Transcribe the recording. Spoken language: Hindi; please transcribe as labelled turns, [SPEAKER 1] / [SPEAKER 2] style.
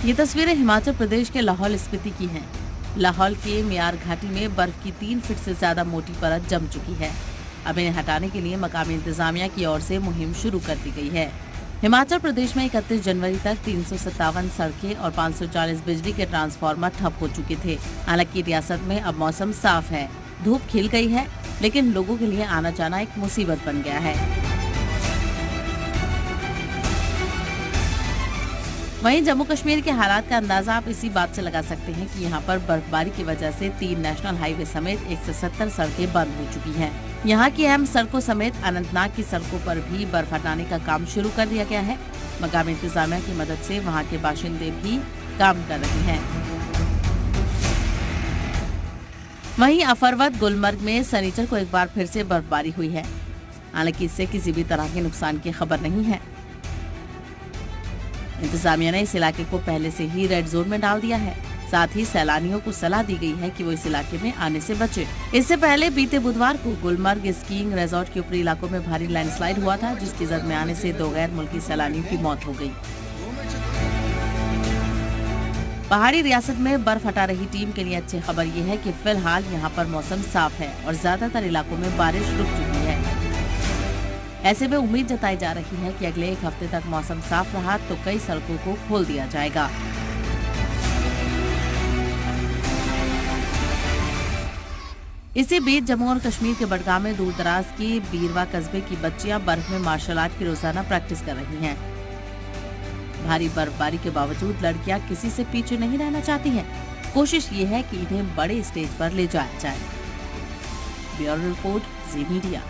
[SPEAKER 1] ये तस्वीरें हिमाचल प्रदेश के लाहौल स्पीति की हैं। लाहौल के मियार घाटी में बर्फ की 3 फीट से ज्यादा मोटी परत जम चुकी है। अब इन्हें हटाने के लिए मकामी इंतजामिया की ओर से मुहिम शुरू कर दी गई है। हिमाचल प्रदेश में 31 जनवरी तक 357 सड़कें और 540 बिजली के ट्रांसफार्मर ठप हो चुके थे। हालांकि रियासत में अब मौसम साफ है, धूप खिल गई है, लेकिन लोगों के लिए आना जाना एक मुसीबत बन गया है। वहीं जम्मू कश्मीर के हालात का अंदाजा आप इसी बात से लगा सकते हैं कि यहाँ पर बर्फबारी की वजह से 3 नेशनल हाईवे समेत 170 सड़कें बंद हो चुकी हैं। यहाँ की अहम सड़कों समेत अनंतनाग की सड़कों पर भी बर्फ हटाने का काम शुरू कर दिया गया है। मकामी इंतजामिया की मदद से वहाँ के बाशिंदे भी काम कर रहे हैं। वहीं अफरवत गुलमर्ग में शनिचर को एक बार फिर से बर्फबारी हुई है। हालांकि इससे किसी भी तरह के नुकसान की खबर नहीं है। इंतजामिया ने इस इलाके को पहले से ही रेड जोन में डाल दिया है। साथ ही सैलानियों को सलाह दी गई है कि वो इस इलाके में आने से बचे। इससे पहले बीते बुधवार को गुलमर्ग स्कीइंग रिजॉर्ट के ऊपरी इलाकों में भारी लैंडस्लाइड हुआ था, जिसकी जद में आने से 2 गैर मुल्की सैलानियों की मौत हो गई। पहाड़ी रियासत में बर्फ हटा रही टीम के लिए अच्छी खबर ये है कि फिलहाल यहाँ पर मौसम साफ है और ज्यादातर इलाकों में बारिश रुक चुकी है। ऐसे में उम्मीद जताई जा रही है कि अगले 1 हफ्ते तक मौसम साफ रहा तो कई सड़कों को खोल दिया जाएगा। इसी बीच जम्मू और कश्मीर के बडगाम में दूर दराज की बीरवा कस्बे की बच्चियां बर्फ में मार्शल आर्ट की रोजाना प्रैक्टिस कर रही हैं। भारी बर्फबारी के बावजूद लड़कियां किसी से पीछे नहीं रहना चाहती हैं। कोशिश ये है कि इन्हें बड़े स्टेज पर ले जाया जाए। ब्यूरो रिपोर्ट, जी मीडिया।